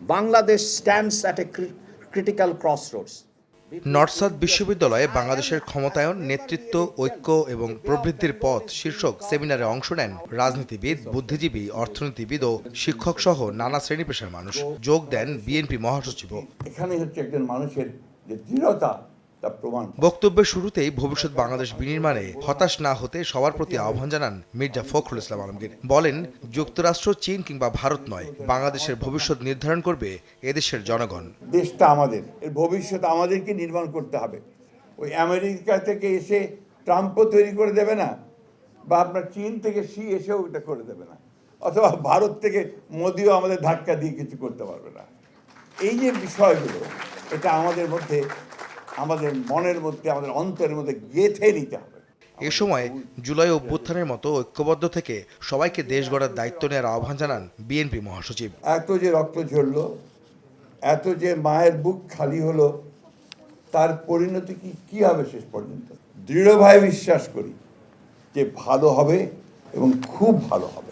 Bangladesh stands at a critical crossroads. North south বিশ্ববিদ্যালয়ে বাংলাদেশের ক্ষমতায়ন, নেতৃত্ব, ঐক্য এবং প্রবৃদ্ধির পথ শীর্ষক সেমিনারে অংশ নেন রাজনীতিবিদ, বুদ্ধিজীবী, অর্থনীতিবিদ ও শিক্ষক সহ নানা শ্রেণী পেশার মানুষ। যোগ দেন বিএনপি মহাসচিবও। এখানে হচ্ছে একজন মানুষের যে দৃঢ়তা তা প্রমাণ। বক্তব্যের শুরুতেই ভবিষ্যৎ বাংলাদেশ বিনির্মাণে হতাশ না হতে সবার প্রতি আহ্বান জানান মির্জা ফখরুল ইসলাম আলমগীর। বলেন, যুক্তরাষ্ট্র, চীন কিংবা ভারত নয়, বাংলাদেশের ভবিষ্যৎ নির্ধারণ করবে এদেশের জনগণ। দেশটা আমাদের, এর ভবিষ্যৎ আমাদেরকে নির্মাণ করতে হবে। ওই আমেরিকা থেকে এসে ট্রাম্পও তৈরি করে দেবে না, বা আপনার চীন থেকে শি এসেও এটা করে দেবে না, অথবা ভারত থেকে মোদিও আমাদের ধাক্কা দিয়ে কিছু করতে পারবে না। এই যে বিষয়গুলো, এটা আমাদের মধ্যে, আমাদের মনের মধ্যে, আমাদের অন্তরের মধ্যে গেঁথে নিতে হবে। এ সময় জুলাই অভ্যুত্থানের মতো ঐক্যবদ্ধ থেকে সবাইকে দেশ গড়ার দায়িত্ব নেওয়ার আহ্বান জানান বিএনপি মহাসচিব। এত যে রক্ত ঝরলো, এত যে মায়ের বুক খালি হলো, তার পরিণতি কি হবে শেষ পর্যন্ত? দৃঢ়ভাবে বিশ্বাস করি যে ভালো হবে এবং খুব ভালো হবে।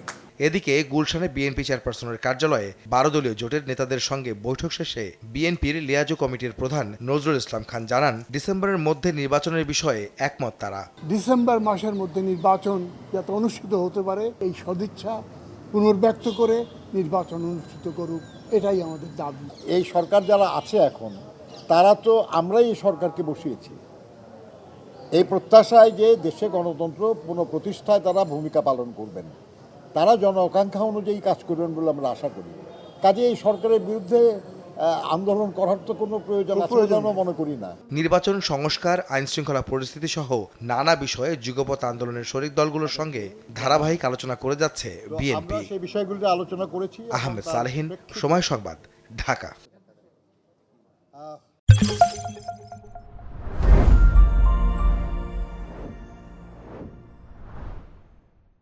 এদিকে গুলশানে বিএনপি চেয়ারপারসনের কার্যালয়ে 12 দলীয় জোটের নেতাদের সঙ্গে বৈঠক শেষে বিএনপির লিয়াজো কমিটির প্রধান নজরুল ইসলাম খান জানান, ডিসেম্বরের মধ্যে নির্বাচনের বিষয়ে একমত তারা। ডিসেম্বর মাসের মধ্যে নির্বাচন যাতে অনুষ্ঠিত হতে পারে, এই সদিচ্ছা পুনর্ব্যক্ত করে নির্বাচন অনুষ্ঠিত করুক, এটাই আমাদের দাবি। এই সরকার যারা আছে এখন, তারা তো আমরাই এই সরকারকে বসিয়েছি এই প্রত্যাশায় যে দেশে গণতন্ত্র পুনঃপ্রতিষ্ঠায় তারা ভূমিকা পালন করবেন, তারা জন আকাঙ্ক্ষা অনুযায়ী কাজ করবেন বলে আমরা আশা করি। কাজে এই সরকারের বিরুদ্ধে আন্দোলন করার তো কোনো প্রয়োজন মনে করি না। নির্বাচন সংস্কার, আইন শৃঙ্খলা পরিস্থিতি সহ নানা বিষয়ে যুগপৎ আন্দোলনের শরিক দলগুলোর সঙ্গে ধারাবাহিক আলোচনা করে যাচ্ছে বিএনপি। আমরা সেই বিষয়গুলো আলোচনা করেছি। আহমেদ সালেহীন, সময় সংবাদ, ঢাকা।